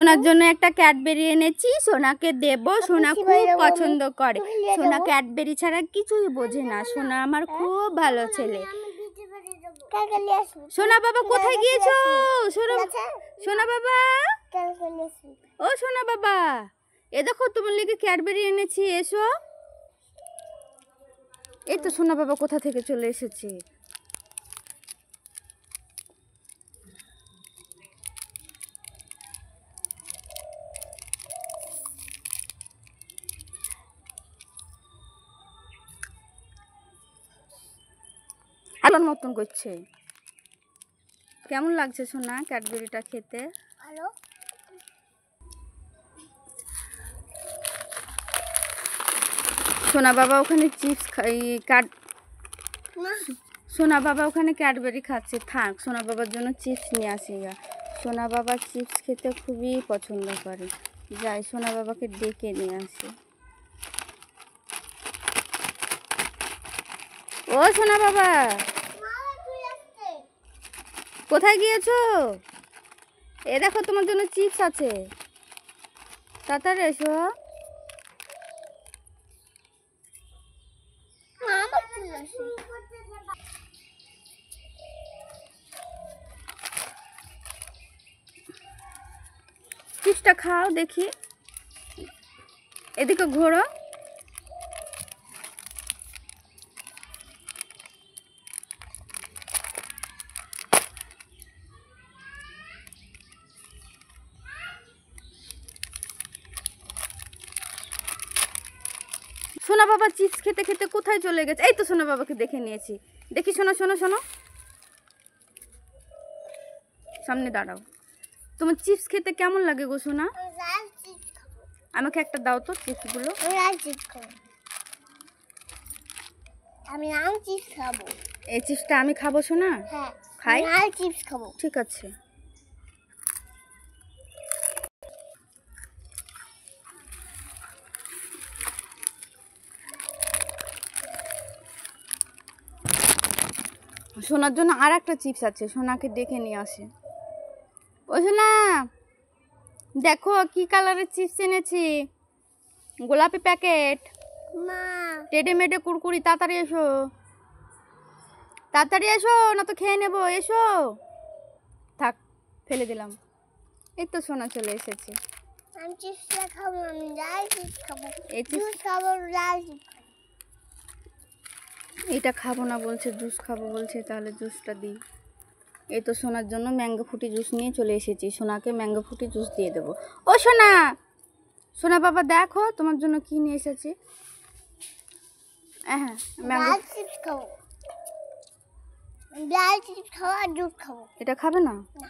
সোনার জন্য একটা ক্যাডবেরি এনেছি, সোনাকে দেব। সোনা খুব পছন্দ করে। সোনা ক্যাডবেরি ছাড়া কিছুই বোঝে না। সোনা আমার খুব ভালো ছেলে। সোনা বাবা কোথায় গিয়েছো? সোনা বাবা, ও সোনা বাবা, এ দেখো তোমার লেগে ক্যাডবেরি এনেছি, এসো। এই তো সোনা বাবা কোথা থেকে চলে এসেছে। আলোর মতন করছে। কেমন লাগছে সোনা ক্যাডবেরিটা খেতে? ভালো। সোনা বাবা ওখানে চিপস সোনা বাবা ওখানে ক্যাডবেরি খাচ্ছে। থাক, সোনা বাবার জন্য চিপস নিয়ে আসি। সোনা বাবা চিপস খেতে খুবই পছন্দ করে। যাই সোনা বাবাকে ডেকে নিয়ে আসি। ও সোনা বাবা, কোথায় গিয়েছো? এ দেখো তোমার জন্য চিপস আছে, তাড়াতাড়ি এসো। চিপসটা খাও দেখি, এদিকে ঘোরো। সোনা বাবা চিপস খেতে খেতে কোথায় চলে গেছে? এই তো সোনা বাবাকে দেখে নিয়েছি। দেখি শোনো শোনো শোনো, সামনে দাঁড়াও। তোমার চিপস খেতে কেমন লাগে গো সোনা? আমাকে একটা দাও তো চিপসগুলো। আমি লাল চিপস খাবো। এই চিপসটা আমি খাবো সোনা? হ্যাঁ, খাই। লাল চিপস খাবো। ঠিক আছে। সোনার জন্য আর একটা চিপস আছে, সোনাকে ডেকে নিয়ে আসে। ও সোনা, দেখো কি কালারের চিপস এনেছি। গোলাপি প্যাকেট, মা টেডে মেডে কুরকুরি। তাড়াতাড়ি এসো, তাড়াতাড়ি এসো, না তো খেয়ে নেবো। এসো। থাক, ফেলে দিলাম। এই তো সোনা চলে এসেছে। আমি চিপসটা খাবো, আমি লাল চিপস খাবো। এই জুস খাবো, লাল চিপস। এটা খাবো না বলছে, জুস খাবো বলছে, তাহলে জুসটা দিই। এই তো সোনার জন্য ম্যাঙ্গো ফ্রুটি জুস নিয়ে চলে এসেছি। সোনাকে ম্যাঙ্গো ফ্রুটি জুস দিয়ে দেবো। ও সোনা, সোনা বাবা দেখো তোমার জন্য কি নিয়ে এসেছি। হ্যাঁ, ম্যাঙ্গো চিপস খাবো, লাল চিপস খাবো আর জুস খাবো। এটা খাবে না? না।